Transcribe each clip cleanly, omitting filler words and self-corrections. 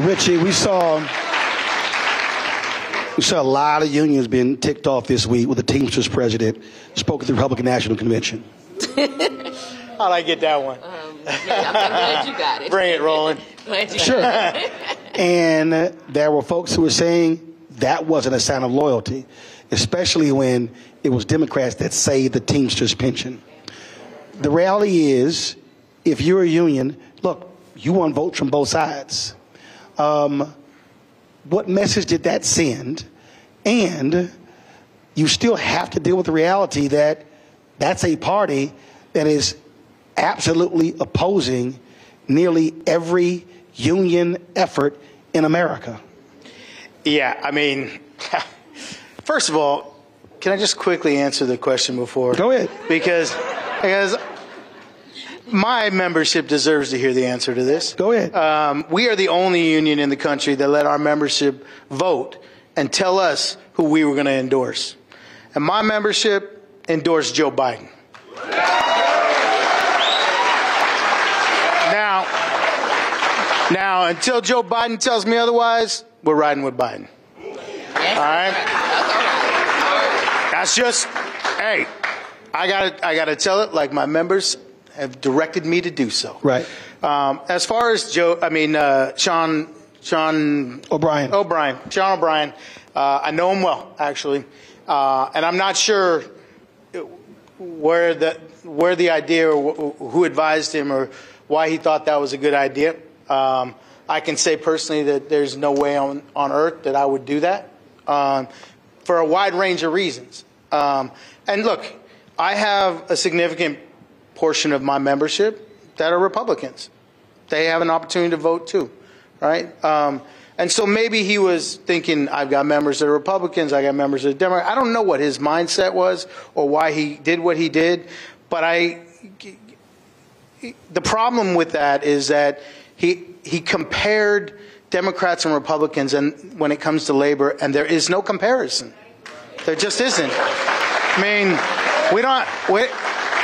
Richie, we saw a lot of unions being ticked off this week with the Teamsters president spoke at the Republican National Convention. How'd I get that one? Yeah, I'm glad you got it. Bring it, Roland. Sure. And there were folks who were saying that wasn't a sign of loyalty, especially when it was Democrats that saved the Teamsters pension. The reality is, if you're a union, look, you want votes from both sides. What message did that send? And you still have to deal with the reality that that's a party that is absolutely opposing nearly every union effort in America. Yeah, I mean, first of all, can I just quickly answer the question before? Go ahead. Because my membership deserves to hear the answer to this. Go ahead. We are the only union in the country that let our membership vote and tell us who we were going to endorse. And my membership endorsed Joe Biden. Now, until Joe Biden tells me otherwise, we're riding with Biden. All right? That's just, hey, I gotta tell it like my members have directed me to do so. Right. As far as Sean O'Brien, I know him well, actually, and I'm not sure where the idea or who advised him or why he thought that was a good idea. I can say personally that there's no way on earth that I would do that for a wide range of reasons. And look, I have a significant portion of my membership that are Republicans. They have an opportunity to vote too, right? And so maybe he was thinking, I've got members that are Republicans, I got members that are Democrats. I don't know what his mindset was or why he did what he did, but the problem with that is that he compared Democrats and Republicans and when it comes to labor, and there is no comparison. There just isn't. I mean,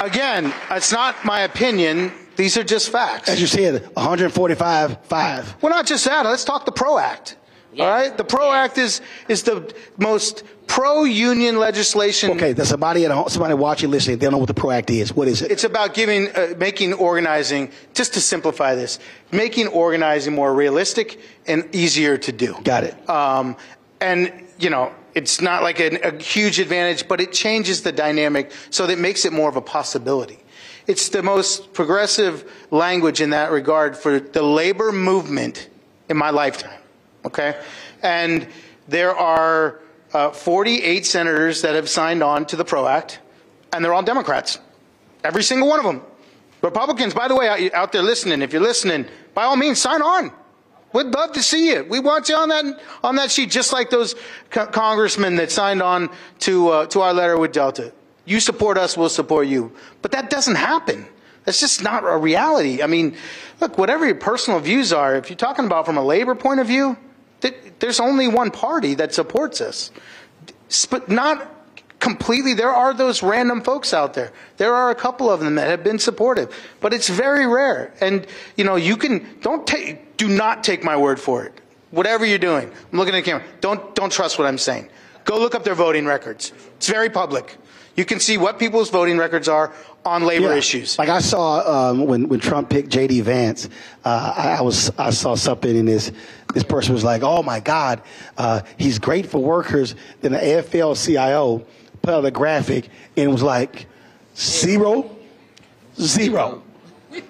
again, it's not my opinion. These are just facts. As you said, 145-5. Well, not just that. Let's talk the PRO Act. Yeah. All right? The PRO Act is the most pro-union legislation. Okay, there's somebody at home, somebody watching, listening. They don't know what the PRO Act is. What is it? It's about making organizing, just to simplify this, making organizing more realistic and easier to do. Got it. And, you know, it's not like a huge advantage, but it changes the dynamic so that it makes it more of a possibility. It's the most progressive language in that regard for the labor movement in my lifetime, okay? And there are 48 senators that have signed on to the PRO Act, and they're all Democrats, every single one of them. Republicans, by the way, out there listening, if you're listening, by all means, sign on. We'd love to see you. We want you on that sheet, just like those congressmen that signed on to our letter with Delta. You support us, we'll support you. But that doesn't happen. That's just not a reality. I mean, look, whatever your personal views are, if you're talking about from a labor point of view, there's only one party that supports us. But not completely. There are those random folks out there. There are a couple of them that have been supportive. But it's very rare. And, you know, you can, do not take my word for it. Whatever you're doing. I'm looking at the camera. Don't trust what I'm saying. Go look up their voting records. It's very public. You can see what people's voting records are on labor issues. Like I saw when Trump picked J.D. Vance, I saw something in this person was like, oh my God, he's great for workers. Then the AFL-CIO put out a graphic and it was like 0, 0.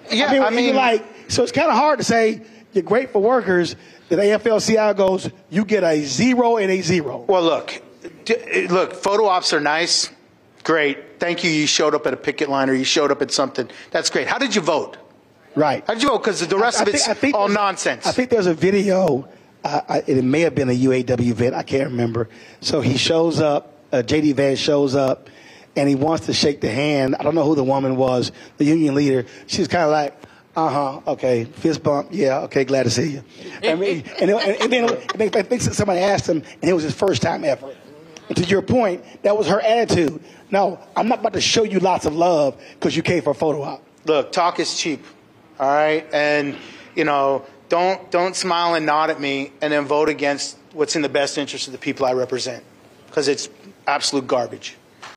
Yeah, I mean like, so it's kind of hard to say you're great for workers. Then the AFL-CIO goes, you get a 0 and a 0. Well, look, photo ops are nice. Great. Thank you. You showed up at a picket line or you showed up at something. That's great. How did you vote? Right. How did you vote? Because the rest of it's all nonsense. I think there's a video. It may have been a UAW event. I can't remember. So he shows up. J.D. Vance shows up, and he wants to shake the hand. I don't know who the woman was, the union leader. She's kind of like, okay, fist bump. Yeah, okay, glad to see you. I mean, and then I think somebody asked him, and it was his first time ever. And to your point, that was her attitude. No, I'm not about to show you lots of love because you came for a photo op. Look, talk is cheap, all right? And, you know, don't smile and nod at me and then vote against what's in the best interest of the people I represent, because it's absolute garbage.